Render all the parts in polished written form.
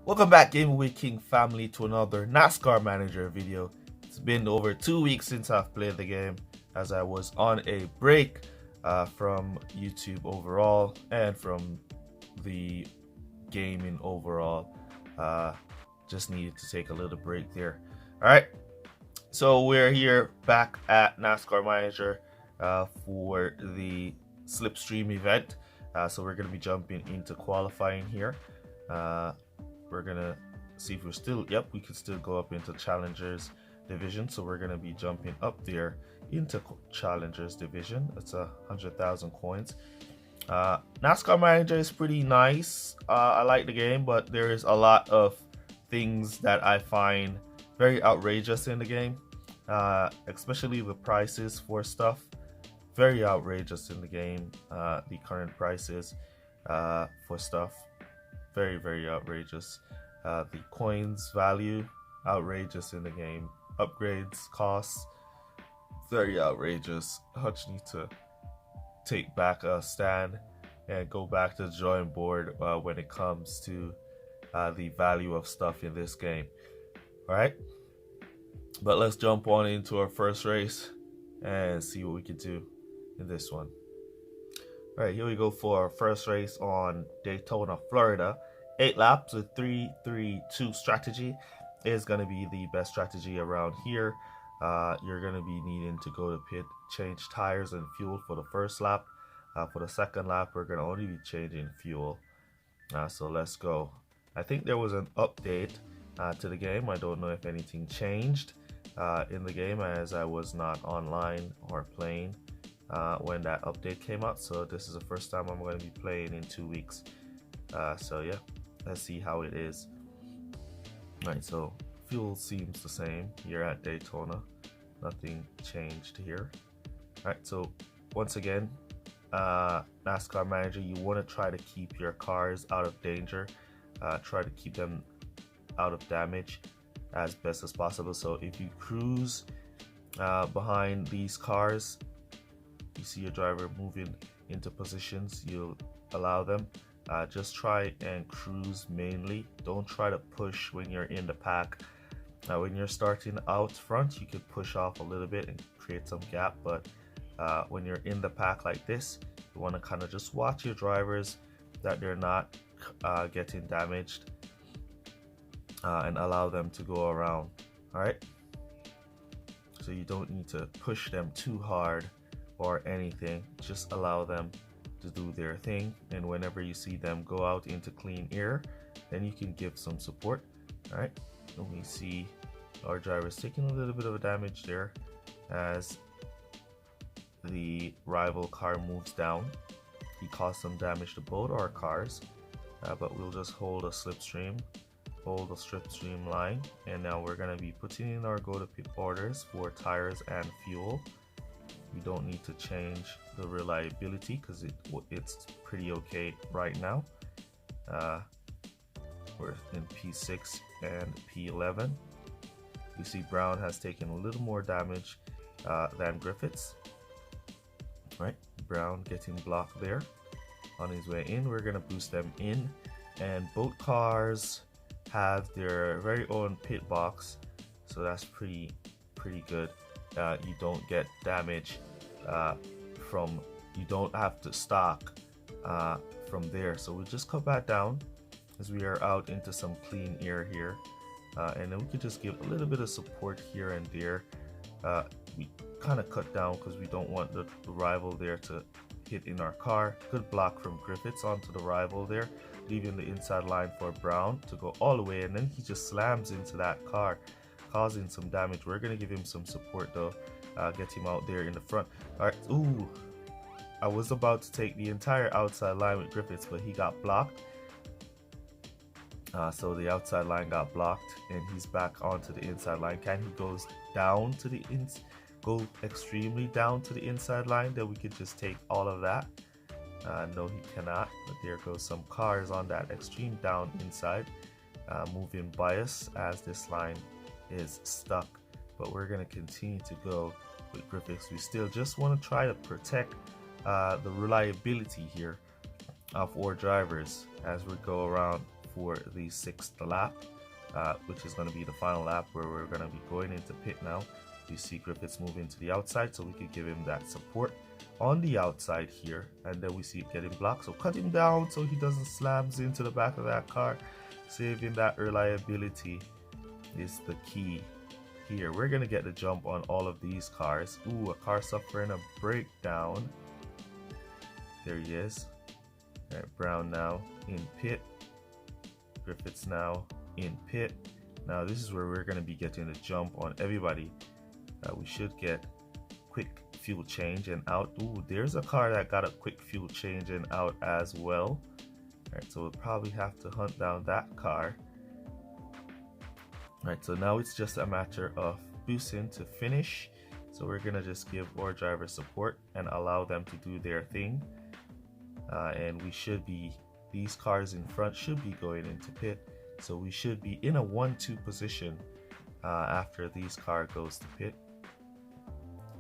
Welcome back, Gaming with King family, to another NASCAR Manager video. It's been over 2 weeks since I've played the game, as I was on a break from YouTube overall and from the gaming overall. Just needed to take a little break there. Alright, so we're here back at NASCAR Manager for the Slipstream event. So we're going to be jumping into qualifying here. We're gonna see if we're still, yep, we could still go up into Challengers division. So we're gonna be jumping up there into Challengers division. It's 100,000 coins. NASCAR Manager is pretty nice. I like the game, but there is a lot of things that I find very outrageous in the game, especially the prices for stuff. Very outrageous in the game. The current prices for stuff, very outrageous. The coins value, outrageous in the game. Upgrades costs, very outrageous. I just need to take back a stand and go back to the drawing board when it comes to the value of stuff in this game. All right, but let's jump on into our first race and see what we can do in this one. All right, here we go for our first race on Daytona, Florida. 8 laps with 3-3-2 strategy is going to be the best strategy around here. You're going to be needing to go to pit, change tires and fuel for the first lap. For the second lap, we're going to only be changing fuel. So let's go. I think there was an update to the game. I don't know if anything changed in the game, as I was not online or playing when that update came out. So this is the first time I'm going to be playing in 2 weeks. So yeah, let's see how it is. Alright, so fuel seems the same here at Daytona. Nothing changed here. Alright, so once again, NASCAR Manager, you want to try to keep your cars out of danger. Try to keep them out of damage as best as possible. So if you cruise behind these cars, you see your driver moving into positions, you'll allow them. Just try and cruise mainly. Don't try to push when you're in the pack. When you're starting out front, you could push off a little bit and create some gap, but when you're in the pack like this, you want to kind of just watch your drivers that they're not getting damaged and allow them to go around. All right, so you don't need to push them too hard or anything. Just allow them to do their thing, and whenever you see them go out into clean air, then you can give some support. All right, and we see our driver's taking a little bit of a damage there as the rival car moves down. He caused some damage to both our cars, but we'll just hold a slipstream, hold the slipstream line, and now we're going to be putting in our go to pit orders for tires and fuel. We don't need to change the reliability because it's pretty okay right now. We're in P6 and P11. You see Brown has taken a little more damage than Griffiths. Right, Brown getting blocked there on his way in. We're gonna boost them in, and both cars have their very own pit box, so that's pretty good. You don't get damage from, you don't have to stock from there. So we'll just cut back down as we are out into some clean air here, and then we can just give a little bit of support here and there. We kind of cut down because we don't want the rival there to hit in our car. Good block from Griffiths onto the rival there, leaving the inside line for Brown to go all the way, and then he just slams into that car, causing some damage. We're gonna give him some support though, get him out there in the front. All right, ooh, I was about to take the entire outside line with Griffiths, but he got blocked. So the outside line got blocked, and he's back onto the inside line. Can he go down to the go extremely down to the inside line? Then we could just take all of that. No, he cannot. But there goes some cars on that extreme down inside, moving bias as this line is stuck. But we're gonna continue to go with Griffiths. We still just want to try to protect the reliability here of our drivers as we go around for the 6th lap, which is going to be the final lap where we're going to be going into pit now. You see Griffiths moving to the outside, so we could give him that support on the outside here, and then we see it getting blocked, so cut him down so he doesn't slams into the back of that car. Saving that reliability is the key here. We're gonna get the jump on all of these cars. Ooh, a car suffering a breakdown. There he is. All right, Brown now in pit. Griffiths now in pit. Now this is where we're gonna be getting the jump on everybody. We should get quick fuel change and out. Ooh, there's a car that got a quick fuel change and out as well. Alright, so we'll probably have to hunt down that car. Alright, so now it's just a matter of boosting to finish. So we're gonna just give our driver support and allow them to do their thing. And we should be, these cars in front should be going into pit. So we should be in a 1-2 position after these car goes to pit.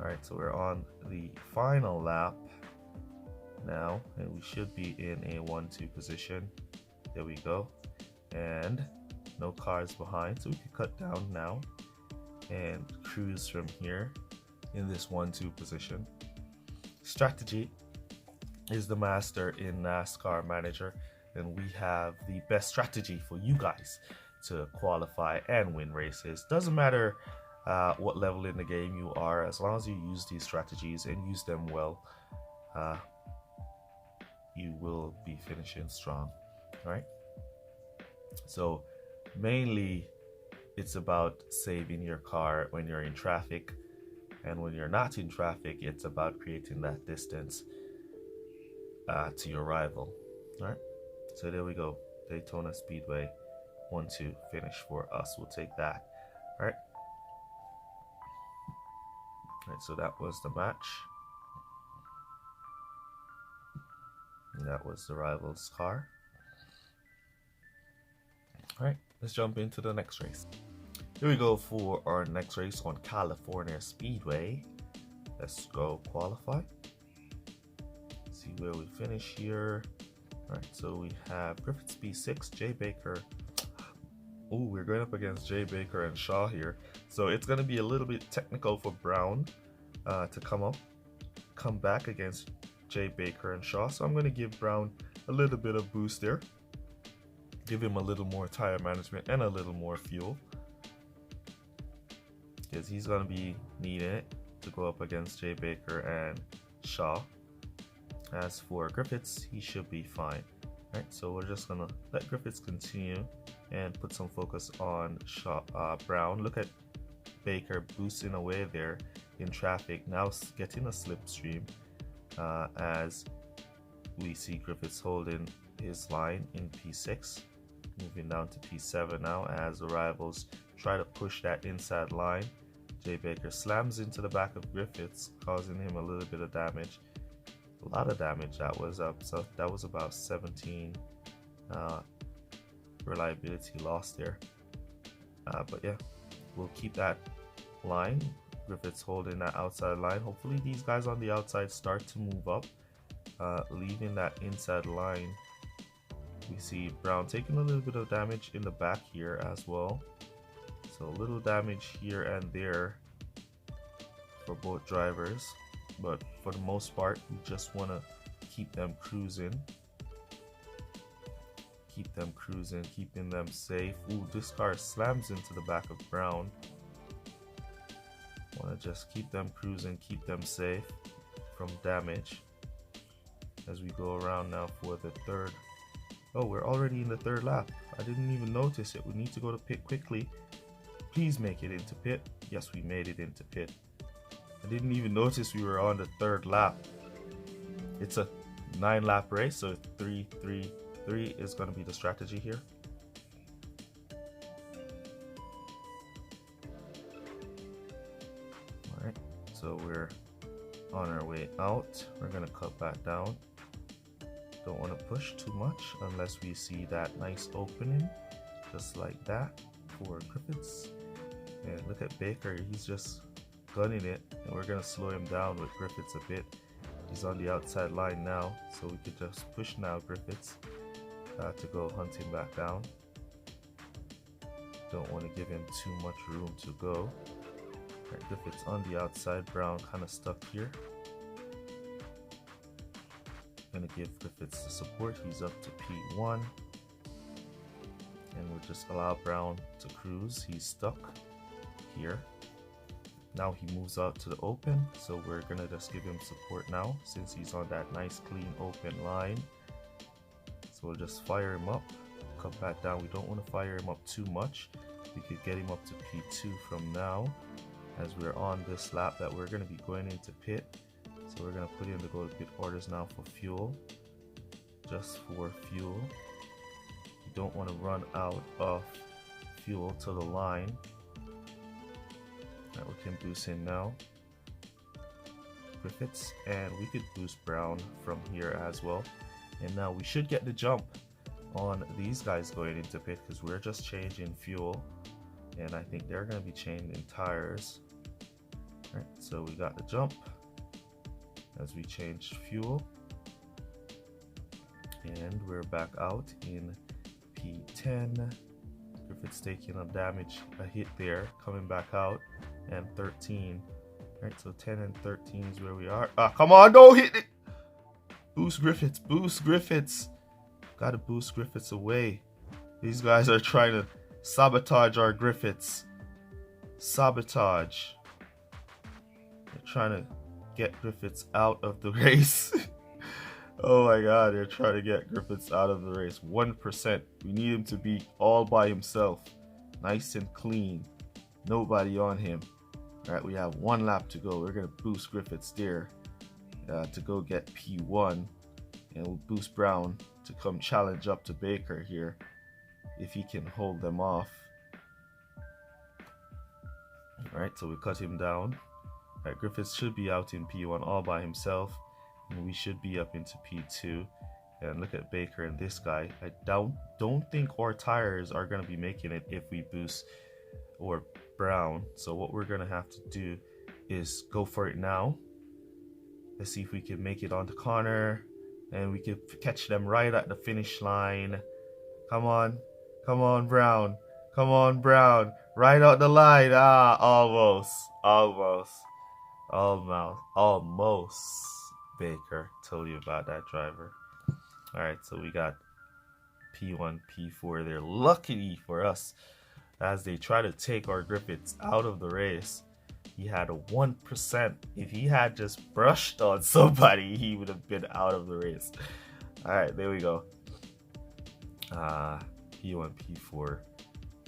Alright, so we're on the final lap now, and we should be in a 1-2 position. There we go, and no cars behind, so we can cut down now and cruise from here in this 1-2 position. Strategy is the master in NASCAR Manager, and we have the best strategy for you guys to qualify and win races. Doesn't matter what level in the game you are, as long as you use these strategies and use them well, you will be finishing strong. All right, so mainly it's about saving your car when you're in traffic, and when you're not in traffic, it's about creating that distance to your rival. All right, so there we go. Daytona Speedway 1-2 finish for us. We'll take that. All right. All right, so that was the match. And that was the rival's car. All right, let's jump into the next race. Here we go for our next race on California Speedway. Let's go qualify. See where we finish here. All right, so we have Griffiths P6, Jay Baker. Oh, we're going up against Jay Baker and Shaw here. So it's going to be a little bit technical for Brown to come back against Jay Baker and Shaw. So I'm going to give Brown a little bit of boost there. Give him a little more tire management and a little more fuel, because he's going to be needing it to go up against Jay Baker and Shaw. As for Griffiths, he should be fine. Right, so we're just gonna let Griffiths continue and put some focus on Shaw, Brown. Look at Baker boosting away there in traffic, now getting a slipstream as we see Griffiths holding his line in P6, moving down to P7 now as the rivals try to push that inside line. Jay Baker slams into the back of Griffiths, causing him a little bit of damage. A lot of damage that was up, so that was about 17 reliability loss there. But yeah, we'll keep that line. Griffiths holding that outside line. Hopefully these guys on the outside start to move up, leaving that inside line. We see Brown taking a little bit of damage in the back here as well, so a little damage here and there for both drivers. But for the most part, we just want to keep them cruising. Keeping them safe. Ooh, this car slams into the back of Brown. Want to just keep them cruising, keep them safe from damage. As we go around now for the third. Oh, we're already in the third lap. I didn't even notice it. We need to go to pit quickly. Please make it into pit. Yes, we made it into pit. I didn't even notice we were on the third lap. It's a 9-lap race, so 3-3-3 is going to be the strategy here. Alright, so we're on our way out. We're going to cut back down. Don't want to push too much unless we see that nice opening, just like that for Griffiths. And look at Baker, he's just gunning it, and we're gonna slow him down with Griffiths a bit. He's on the outside line now, so we could just push now Griffiths. to go hunting back down. Don't want to give him too much room to go. Right, Griffith's on the outside, Brown kind of stuck here. Gonna give Griffiths the support, he's up to P1. And we'll just allow Brown to cruise, he's stuck here. Now he moves out to the open, so we're gonna just give him support now since he's on that nice clean open line. So we'll just fire him up, come back down. We don't want to fire him up too much. We could get him up to P2 from now as we're on this lap that we're gonna be going into pit. So we're gonna put in the go to pit orders now for fuel, just for fuel. You don't want to run out of fuel to the line. Right, we can boost in now, Griffiths, and we could boost Brown from here as well. And now we should get the jump on these guys going into pit because we're just changing fuel, and I think they're going to be changing tires. Right, so we got the jump as we changed fuel, and we're back out in P10. Griffith's taking a damage, a hit there, coming back out, and 13. Right, so 10 and 13 is where we are. Ah, come on, don't hit it! Boost Griffiths, boost Griffiths. Gotta boost Griffiths away. These guys are trying to sabotage our Griffiths. Sabotage. They're trying to get Griffiths out of the race. Oh my god, they're trying to get Griffiths out of the race. 1%. We need him to be all by himself. Nice and clean. Nobody on him. Alright, we have 1 lap to go. We're going to boost Griffiths there to go get P1. And we'll boost Brown to come challenge up to Baker here if he can hold them off. Alright, so we cut him down. Alright, Griffiths should be out in P1 all by himself. And we should be up into P2. And look at Baker and this guy. I don't think our tires are going to be making it if we boost or Brown. So what we're going to have to do is go for it now. Let's see if we can make it onto corner. And we can catch them right at the finish line. Come on. Come on, Brown. Come on, Brown. Right out the line. Ah, almost. Almost. Almost. Almost. Baker. Told you about that driver. Alright, so we got P1, P4 there. Luckily for us, as they try to take our Griffiths out of the race, he had a 1%. If he had just brushed on somebody, he would have been out of the race. Alright, there we go. P1, P4.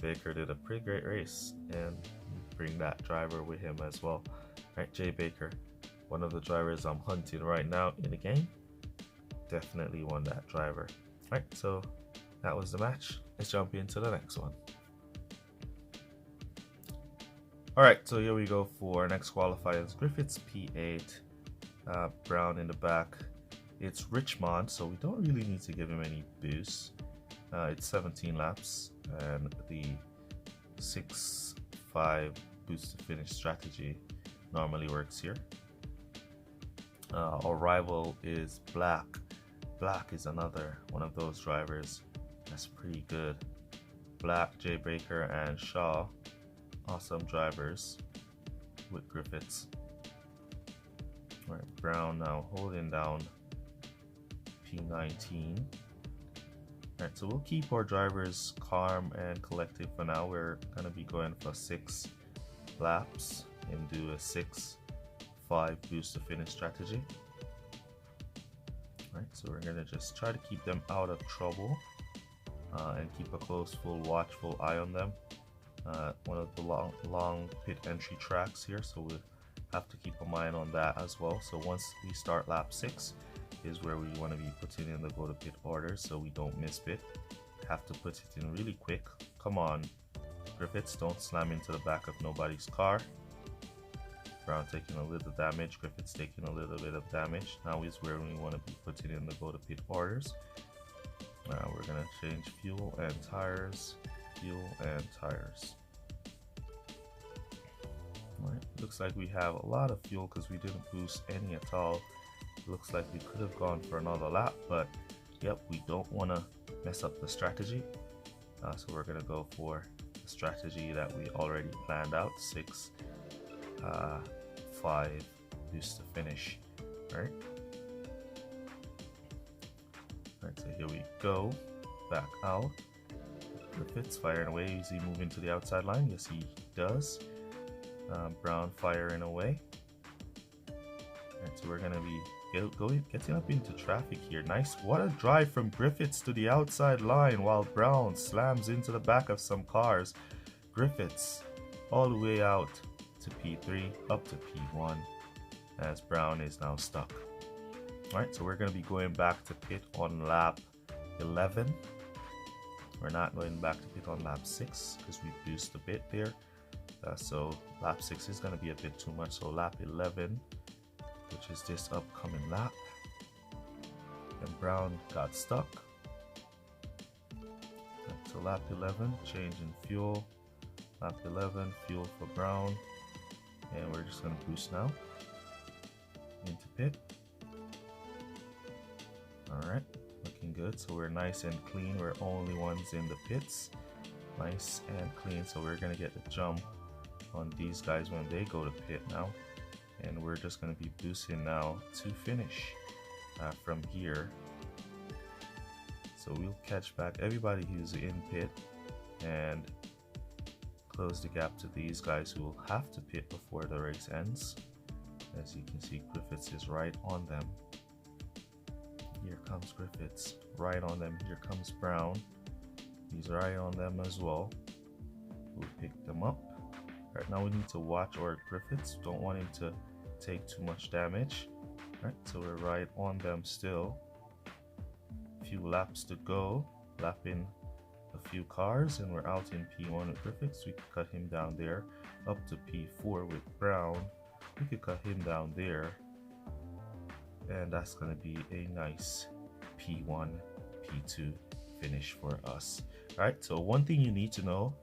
Baker did a pretty great race, and bring that driver with him as well. Alright, Jay Baker, one of the drivers I'm hunting right now in the game. Definitely won that driver. Alright, so that was the match. Let's jump into the next one. Alright, so here we go for next qualifiers. Griffiths P8, Brown in the back. It's Richmond, so we don't really need to give him any boosts. It's 17 laps, and the 6-5 boost to finish strategy normally works here. Our rival is Black. Black is another one of those drivers that's pretty good. Black, Jay Baker, and Shaw, awesome drivers with Griffiths. All right, Brown now holding down P19. Alright, so we'll keep our drivers calm and collected for now. We're going to be going for 6 laps and do a 6-5 boost to finish strategy. Alright, so we're going to just try to keep them out of trouble and keep a close, full, watchful eye on them. One of the long pit entry tracks here, so we'll have to keep a mind on that as well. So once we start lap 6 is where we want to be putting in the go to pit orders so we don't miss pit. Have to put it in really quick. Come on, Griffiths, don't slam into the back of nobody's car. Brown taking a little damage, Griffiths taking a little bit of damage. Now is where we want to be putting in the go to pit orders. Now we're going to change fuel and tires. Fuel and tires. Alright, looks like we have a lot of fuel because we didn't boost any at all. Looks like we could have gone for another lap, but yep, we don't want to mess up the strategy. So we're gonna go for the strategy that we already planned out: 6, 5, boost to finish. Right. Alright, so here we go. Back out. Griffiths firing away. Is he moving to the outside line? Yes, he does. Brown firing away. Alright, so we're gonna be getting up into traffic here. Nice. What a drive from Griffiths to the outside line while Brown slams into the back of some cars. Griffiths all the way out to P3, up to P1, as Brown is now stuck. Alright, so we're going to be going back to pit on lap 11. We're not going back to pit on lap 6 because we boosted a bit there. So lap 6 is going to be a bit too much. So lap 11, which is this upcoming lap. And Brown got stuck. So lap 11, changing fuel. Lap 11, fuel for Brown. And we're just going to boost now into pit. Alright, looking good. So we're nice and clean. We're only ones in the pits. Nice and clean. So we're going to get the jump on these guys when they go to pit now. And we're just going to be boosting now to finish from here. So we'll catch back everybody who's in pit and close the gap to these guys who will have to pit before the race ends. As you can see, Griffiths is right on them. Here comes Griffiths, right on them. Here comes Brown. He's right on them as well. We'll pick them up. Right now we need to watch our Griffiths. Don't want him to take too much damage. Right, so we're right on them still. A few laps to go. Lapping a few cars and we're out in P1 with Griffiths. We could cut him down there. Up to P4 with Brown. We could cut him down there. And that's going to be a nice P1, P2 finish for us. Alright, so one thing you need to know,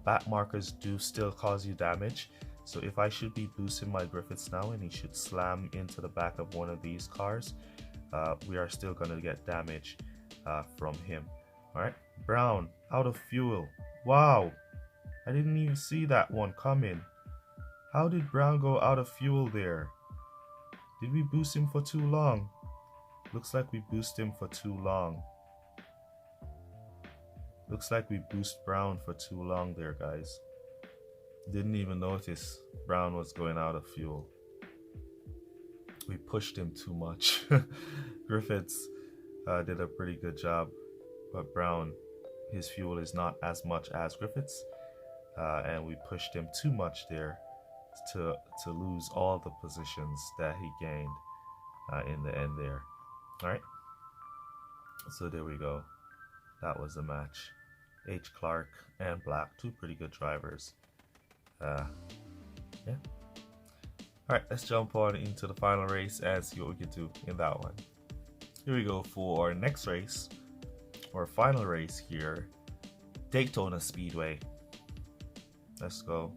back markers do still cause you damage. So if I should be boosting my Griffiths now and he should slam into the back of one of these cars, we are still going to get damage from him. Alright, Brown out of fuel. Wow, I didn't even see that one coming. How did Brown go out of fuel there? Did we boost him for too long? Looks like we boosted him for too long. Looks like we boosted Brown for too long there, guys. Didn't even notice Brown was going out of fuel. We pushed him too much. Griffiths did a pretty good job, but Brown, his fuel is not as much as Griffiths, and we pushed him too much there to lose all the positions that he gained in the end there. Alright, so there we go. That was the match. H. Clark and Black, two pretty good drivers. Yeah. Alright, let's jump on into the final race and see what we can do in that one. Here we go for our next race, our final race here, Daytona Speedway. Let's go.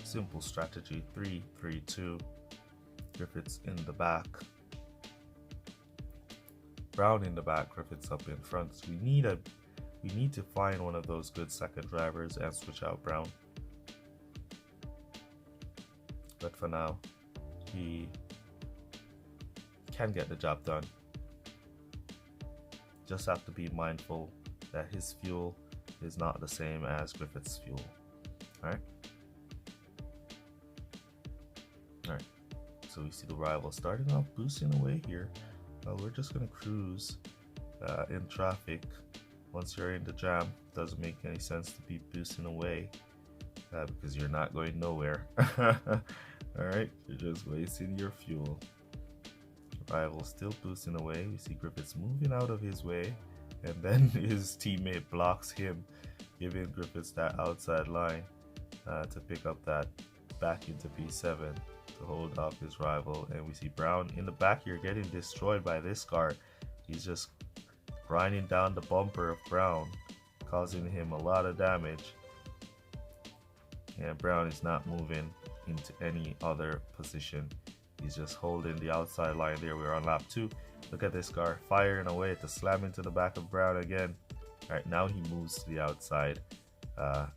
Simple strategy, 3, 3, 2. Griffiths in the back. Brown in the back, Griffiths up in front. So we need to find one of those good second drivers and switch out Brown. But for now, he can get the job done. Just have to be mindful that his fuel is not the same as Griffith's fuel. Alright? Alright, so we see the rival starting off boosting away here. We're just going to cruise in traffic. Once you're in the jam, it doesn't make any sense to be boosting away because you're not going nowhere. Alright, you're just wasting your fuel. Rival still boosting away. We see Griffiths moving out of his way, and then his teammate blocks him, giving Griffiths that outside line to pick up that back into P7 to hold off his rival. And we see Brown in the back here getting destroyed by this car. He's just grinding down the bumper of Brown, causing him a lot of damage. And Brown is not moving into any other position. He's just holding the outside line there. We're on lap 2. Look at this car firing away to slam into the back of Brown again. All right, now he moves to the outside.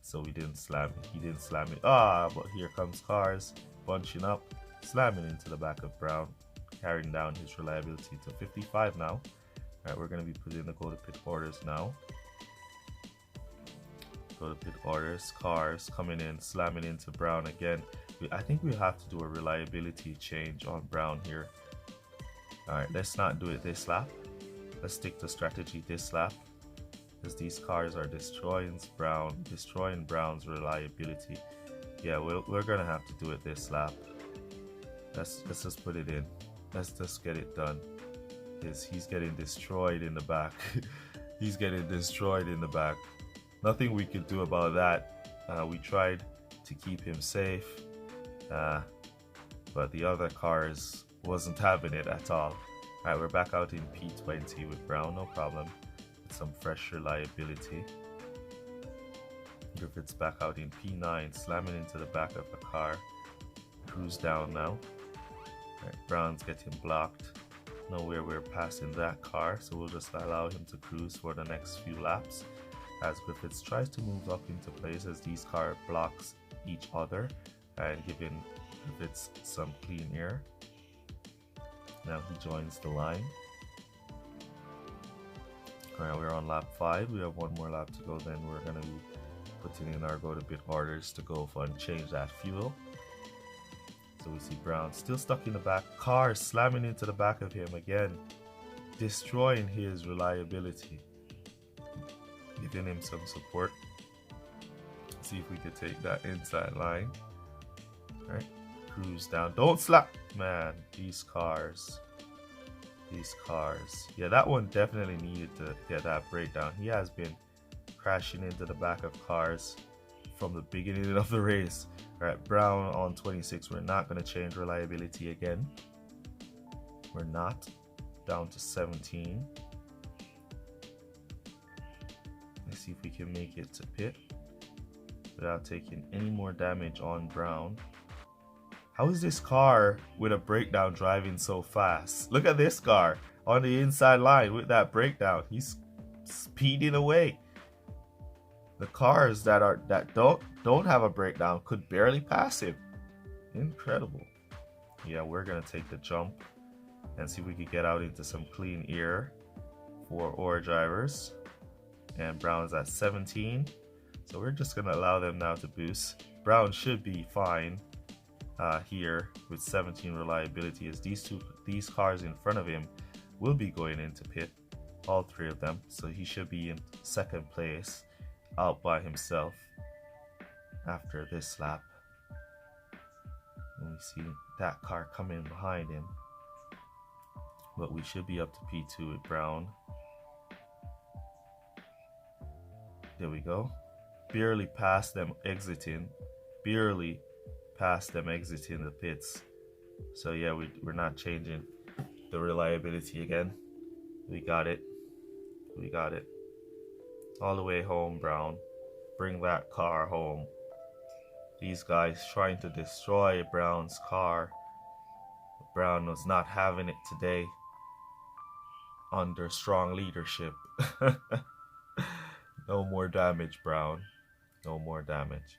So we didn't slam it. He didn't slam it. But here comes cars bunching up, slamming into the back of Brown, carrying down his reliability to 55 now. All right, we're going to be putting the go to pit orders now. Go to pit orders. Cars coming in, slamming into Brown again. I think we have to do a reliability change on Brown here. All right, let's not do it this lap. Let's stick to strategy this lap, because these cars are destroying Brown's reliability. Yeah, we're gonna have to do it this lap. Let's just put it in. Let's just get it done. He's getting destroyed in the back. He's getting destroyed in the back. Nothing we could do about that. We tried to keep him safe, but the other cars wasn't having it at all. Alright, we're back out in P20 with Brown, no problem. With some fresh reliability. Griffith's back out in P9, slamming into the back of the car. Cruise down now. Alright, Brown's getting blocked. Nowhere we're passing that car, so we'll just allow him to cruise for the next few laps. As Griffiths tries to move up into place as these car blocks each other and giving Griffiths some clean air. Now he joins the line. Alright, we're on lap 5. We have one more lap to go, then we're going to be putting in our go to pit orders to go for and change that fuel. So we see Brown still stuck in the back. Cars slamming into the back of him again, destroying his reliability. Giving him some support. See if we could take that inside line. Alright. Cruise down. Don't slap, man. These cars. Yeah, that one definitely needed to get that breakdown. He has been crashing into the back of cars from the beginning of the race. All right, Brown on 26. We're not going to change reliability again. We're not. Down to 17. Let's see if we can make it to pit without taking any more damage on Brown. How is this car with a breakdown driving so fast? Look at this car on the inside line with that breakdown. He's speeding away. The cars that don't have a breakdown could barely pass him. Incredible. Yeah, we're gonna take the jump and see if we can get out into some clean air for our drivers. And Brown's at 17, so we're just gonna allow them now to boost. Brown should be fine. Here with 17 reliability, as these cars in front of him will be going into pit, all 3 of them, so he should be in second place out by himself after this lap. And we see that car coming behind him, but we should be up to P2 with Brown. There we go. Barely past them exiting. Barely past them exiting the pits. So yeah, we're not changing the reliability again. We got it. We got it. All the way home, Brown. Bring that car home. These guys trying to destroy Brown's car. Brown was not having it today under strong leadership. No more damage, Brown. No more damage.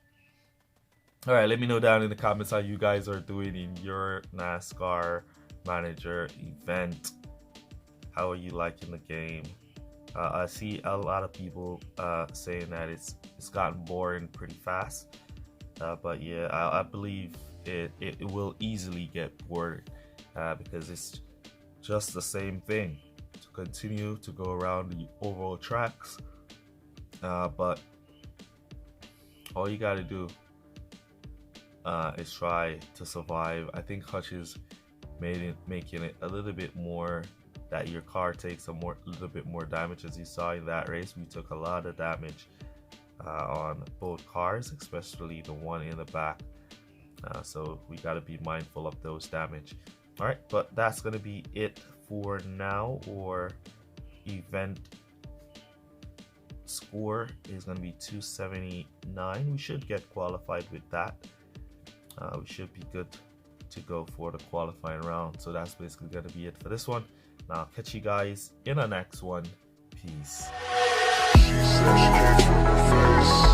All right, let me know down in the comments how you guys are doing in your NASCAR Manager event. How are you liking the game? I see a lot of people saying that it's gotten boring pretty fast. But yeah, I believe it will easily get bored because it's just the same thing. To continue to go around the oval tracks. But all you got to do is try to survive. I think Hutch is making it a little bit more that your car takes a little bit more damage. As you saw in that race, we took a lot of damage on both cars, especially the one in the back. So we got to be mindful of those damage. All right, but that's going to be it for now. Or event score is going to be 279. We should get qualified with that. We should be good to go for the qualifying round. So that's basically going to be it for this one. And I'll catch you guys in the next one. Peace. She said she came from the face.